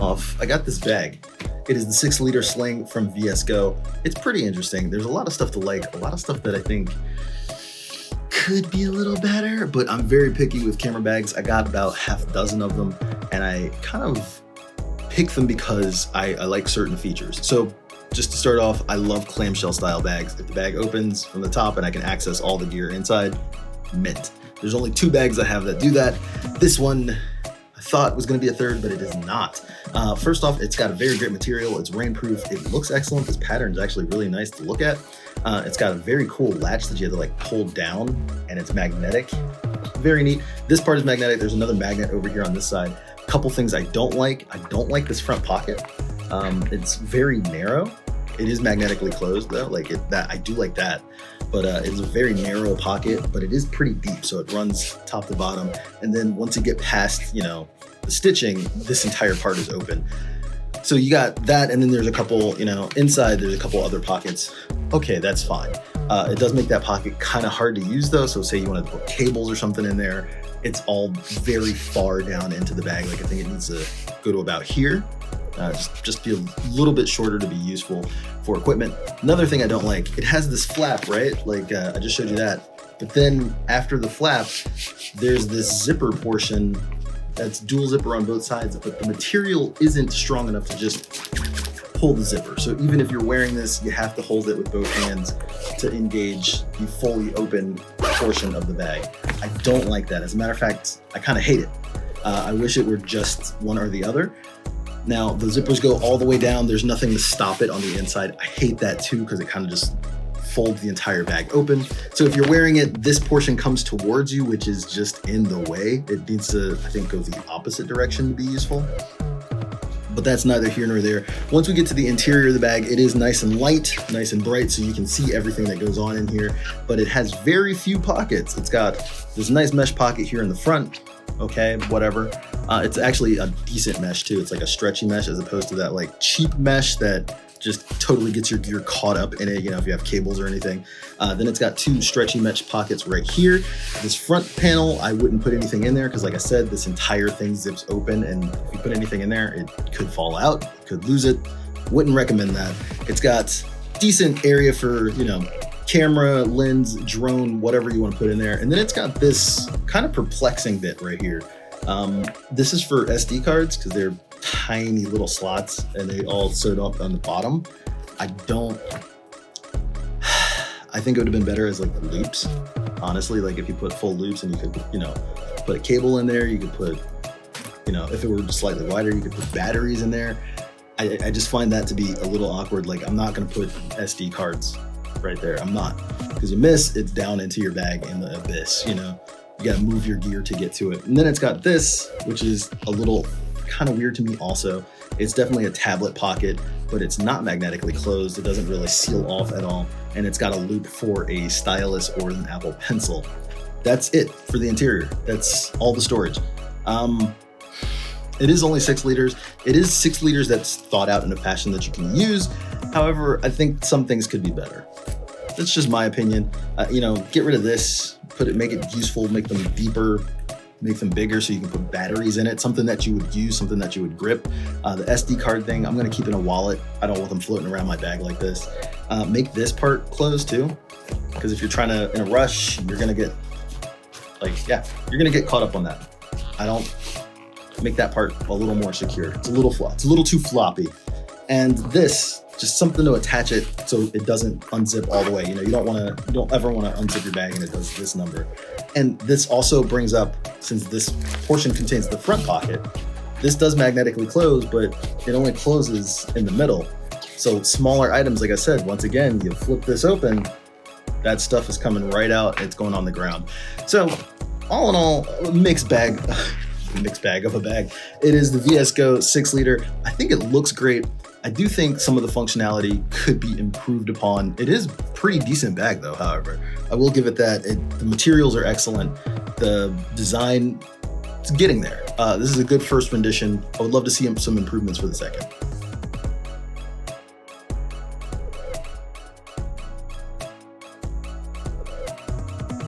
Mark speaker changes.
Speaker 1: off, I got this bag. It is the 6-liter Sling from vsGO. It's pretty interesting. There's a lot of stuff to like, a lot of stuff that I think could be a little better, but I'm very picky with camera bags. I got about half a dozen of them, and I kind of pick them because I like certain features. So just to start off, I love clamshell style bags. If the bag opens from the top and I can access all the gear inside, mint. There's only 2 bags I have that do that. This one I thought was gonna be a third, but it is not. First off, it's got a very great material. It's rainproof. It looks excellent. This pattern is actually really nice to look at. It's got a very cool latch that you have to like pull down, and it's magnetic. Very neat. This part is magnetic. There's another magnet over here on this side. A couple things I don't like. I don't like this front pocket. It's very narrow. It is magnetically closed though, I do like that. But it's a very narrow pocket, but it is pretty deep. So it runs top to bottom. And then once you get past, the stitching, this entire part is open. So you got that, and then there's a couple, inside there's a couple other pockets. Okay, that's fine. It does make that pocket kind of hard to use though. So say you wanted to put cables or something in there, it's all very far down into the bag. Like I think it needs to go to about here. Just be a little bit shorter to be useful for equipment. Another thing I don't like, it has this flap, right? I just showed you that. But then after the flap, there's this zipper portion that's dual zipper on both sides, but the material isn't strong enough to just pull the zipper. So even if you're wearing this, you have to hold it with both hands to engage the fully open portion of the bag. I don't like that. As a matter of fact, I kind of hate it. I wish it were just one or the other. Now, the zippers go all the way down. There's nothing to stop it on the inside. I hate that too, because it kind of just folds the entire bag open. So if you're wearing it, this portion comes towards you, which is just in the way. It needs to, I think, go the opposite direction to be useful. But that's neither here nor there. Once we get to the interior of the bag, it is nice and light, nice and bright, so you can see everything that goes on in here, but it has very few pockets. It's got this nice mesh pocket here in the front. Okay, whatever. It's actually a decent mesh too. It's like a stretchy mesh as opposed to that like cheap mesh that just totally gets your gear caught up in it, if you have cables or anything. Then it's got 2 stretchy mesh pockets right here. This front panel, I wouldn't put anything in there because like I said, this entire thing zips open, and if you put anything in there, it could fall out, could lose it. Wouldn't recommend that. It's got decent area for, camera, lens, drone, whatever you want to put in there. And then it's got this kind of perplexing bit right here. This is for SD cards because they're tiny little slots and they all sewed up on the bottom. I think it would have been better as like the loops. Honestly, like if you put full loops and you could, put a cable in there, you could put, if it were just slightly wider, you could put batteries in there. I just find that to be a little awkward. Like I'm not going to put SD cards right there. I'm not, because you miss, it's down into your bag in the abyss. You got to move your gear to get to it. And then it's got this, which is a little kind of weird to me also. It's definitely a tablet pocket, but it's not magnetically closed. It doesn't really seal off at all. And it's got a loop for a stylus or an Apple Pencil. That's it for the interior. That's all the storage. It is only 6 liters. It is 6 liters that's thought out in a fashion that you can use. However, I think some things could be better. That's just my opinion. Get rid of this, make it useful, make them deeper, make them bigger so you can put batteries in it, something that you would use, something that you would grip. The SD card thing, I'm gonna keep in a wallet. I don't want them floating around my bag like this. Make this part close too, because if you're trying to, in a rush, you're gonna get caught up on that. I don't make that part a little more secure. It's a little too floppy. And this, just something to attach it so it doesn't unzip all the way. You don't ever want to unzip your bag and it does this number. And this also brings up, since this portion contains the front pocket, this does magnetically close, but it only closes in the middle. So smaller items, like I said, once again, you flip this open, that stuff is coming right out. It's going on the ground. So all in all, a mixed bag of a bag. It is the vsGO 6-liter. I think it looks great. I do think some of the functionality could be improved upon. It is a pretty decent bag though, however. I will give it that. The materials are excellent. The design, it's getting there. This is a good first rendition. I would love to see some improvements for the second.